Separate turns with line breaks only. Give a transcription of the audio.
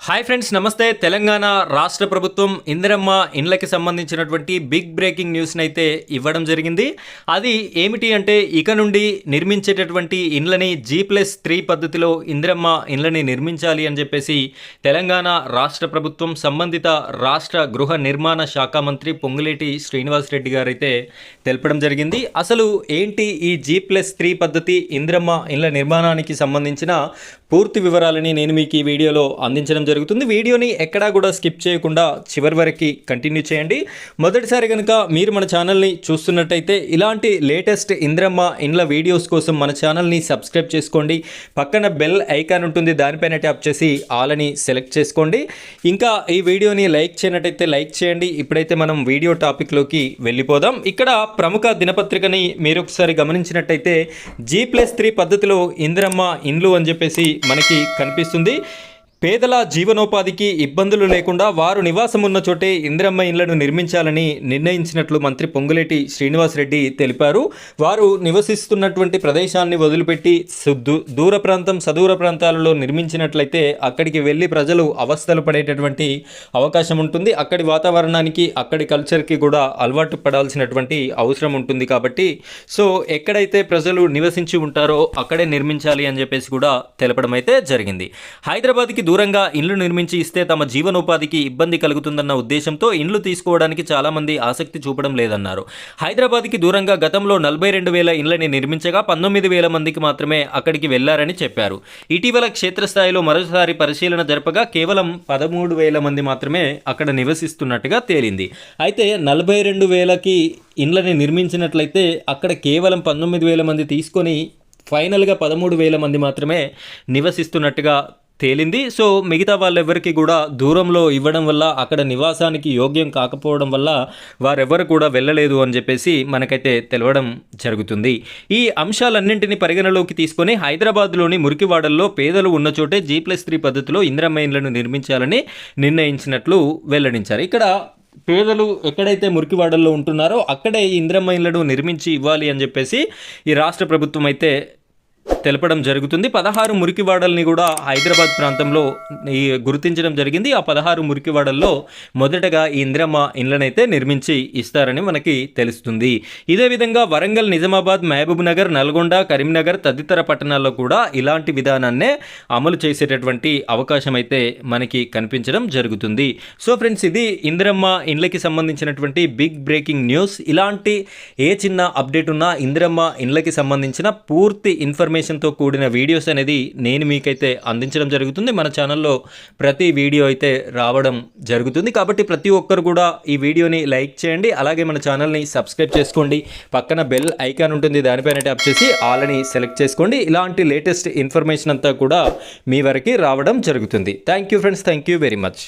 Hi friends, నమస్తే. తెలంగాణ రాష్ట్ర ప్రభుత్వం ఇందిరమ్మ ఇండ్లకి సంబంధించినటువంటి బిగ్ బ్రేకింగ్ న్యూస్ని అయితే ఇవ్వడం జరిగింది. అది ఏమిటి అంటే, ఇక నుండి నిర్మించేటటువంటి ఇండ్లని G+3 పద్ధతిలో ఇందిరమ్మ ఇండ్లని నిర్మించాలి అని చెప్పేసి తెలంగాణ రాష్ట్ర ప్రభుత్వం సంబంధిత రాష్ట్ర గృహ నిర్మాణ శాఖ మంత్రి పొంగులేటి శ్రీనివాసరెడ్డి గారు అయితే తెలపడం జరిగింది. అసలు ఏంటి ఈ G+3 పద్ధతి ఇందిరమ్మ ఇండ్ల నిర్మాణానికి సంబంధించిన పూర్తి వివరాలని నేను మీకు ఈ వీడియోలో అందించడం జరుగుతుంది. వీడియోని ఎక్కడా కూడా స్కిప్ చేయకుండా చివరి వరకు కంటిన్యూ చేయండి. మొదటిసారి కనుక మీరు మన ఛానల్ని చూస్తున్నట్టయితే ఇలాంటి లేటెస్ట్ ఇందిరమ్మ ఇండ్ల వీడియోస్ కోసం మన ఛానల్ని సబ్స్క్రైబ్ చేసుకోండి. పక్కన బెల్ ఐకాన్ ఉంటుంది, దానిపైన ట్యాప్ చేసి ఆల్ అని సెలెక్ట్ చేసుకోండి. ఇంకా ఈ వీడియోని లైక్ చేయనట్టయితే లైక్ చేయండి. ఇప్పుడైతే మనం వీడియో టాపిక్లోకి వెళ్ళిపోదాం. ఇక్కడ ప్రముఖ దినపత్రికని మీరు ఒకసారి గమనించినట్టయితే G+3 పద్ధతిలో ఇందిరమ్మ ఇండ్లు అని చెప్పేసి మనకి కనిపిస్తుంది. పేదల జీవనోపాధికి ఇబ్బందులు లేకుండా వారు నివాసం ఉన్న చోటే ఇందిరమ్మ ఇండ్లను నిర్మించాలని నిర్ణయించినట్లు మంత్రి పొంగులేటి శ్రీనివాసరెడ్డి తెలిపారు. వారు నివసిస్తున్నటువంటి ప్రదేశాన్ని వదిలిపెట్టి దూర ప్రాంతం సదూర ప్రాంతాలలో నిర్మించినట్లయితే అక్కడికి వెళ్ళి ప్రజలు అవస్థలు పడేటటువంటి అవకాశం ఉంటుంది. అక్కడి వాతావరణానికి అక్కడి కల్చర్కి కూడా అలవాటు పడాల్సినటువంటి అవసరం ఉంటుంది. కాబట్టి ఎక్కడైతే ప్రజలు నివసించి ఉంటారో అక్కడే నిర్మించాలి అని చెప్పేసి కూడా తెలపడం అయితే జరిగింది. హైదరాబాద్కి దూరంగా ఇండ్లు నిర్మించి ఇస్తే తమ జీవనోపాధికి ఇబ్బంది కలుగుతుందన్న ఉద్దేశంతో ఇండ్లు తీసుకోవడానికి చాలామంది ఆసక్తి చూపడం లేదన్నారు. హైదరాబాద్కి దూరంగా గతంలో 42,000 ఇండ్లని నిర్మించగా 19,000 మందికి మాత్రమే అక్కడికి వెళ్లారని చెప్పారు. ఇటీవల క్షేత్రస్థాయిలో మరోసారి పరిశీలన జరపగా కేవలం 13,000 మంది మాత్రమే అక్కడ నివసిస్తున్నట్టుగా తేలింది. అయితే 42,000కి ఇండ్లని నిర్మించినట్లయితే అక్కడ కేవలం 19,000 మంది తీసుకొని ఫైనల్గా 13,000 మంది మాత్రమే నివసిస్తున్నట్టుగా తేలింది. మిగతా వాళ్ళెవరికి కూడా దూరంలో ఇవ్వడం వల్ల అక్కడ నివాసానికి యోగ్యం కాకపోవడం వల్ల వారెవరు కూడా వెళ్ళలేదు అని చెప్పేసి మనకైతే తెలవడం జరుగుతుంది. ఈ అంశాలన్నింటినీ పరిగణలోకి తీసుకొని హైదరాబాద్లోని మురికివాడల్లో పేదలు ఉన్న చోటే G+3 పద్ధతిలో ఇందిరమ్మ ఇండ్లను నిర్మించాలని నిర్ణయించినట్లు వెల్లడించారు. ఇక్కడ పేదలు ఎక్కడైతే మురికివాడల్లో ఉంటున్నారో అక్కడే ఈ ఇందిరమ్మ ఇండ్లను నిర్మించి ఇవ్వాలి అని చెప్పేసి ఈ రాష్ట్ర ప్రభుత్వం అయితే తెలపడం జరుగుతుంది. 16 మురికివాడల్ని కూడా హైదరాబాద్ ప్రాంతంలో గుర్తించడం జరిగింది. ఆ 16 మురికివాడల్లో మొదటగా ఈ ఇందిరమ్మ ఇండ్లనైతే నిర్మించి ఇస్తారని మనకి తెలుస్తుంది. ఇదే విధంగా వరంగల్, నిజామాబాద్, మహబూబ్ నగర్, నల్గొండ, కరీంనగర్ తదితర పట్టణాల్లో కూడా ఇలాంటి విధానాన్నే అమలు చేసేటటువంటి అవకాశం అయితే మనకి కనిపించడం జరుగుతుంది. ఫ్రెండ్స్, ఇది ఇందిరమ్మ ఇండ్లకి సంబంధించినటువంటి బిగ్ బ్రేకింగ్ న్యూస్. ఇలాంటి ఏ చిన్న అప్డేట్ ఉన్నా ఇందిరమ్మ ఇండ్లకి సంబంధించిన పూర్తి ఇన్ఫర్మేషన్తో కూడిన వీడియోస్ అనేది నేను మీకైతే అందించడం జరుగుతుంది. మన ఛానల్లో ప్రతి వీడియో అయితే రావడం జరుగుతుంది. కాబట్టి ప్రతి ఒక్కరు కూడా ఈ వీడియోని లైక్ చేయండి. అలాగే మన ఛానల్ని సబ్స్క్రైబ్ చేసుకోండి. పక్కన బెల్ ఐకాన్ ఉంటుంది, దానిపైన ట్యాప్ చేసి ఆల్ అని సెలెక్ట్ చేసుకోండి. ఇలాంటి లేటెస్ట్ ఇన్ఫర్మేషన్ అంతా కూడా మీ వరకు రావడం జరుగుతుంది. Thank you friends, thank you very much.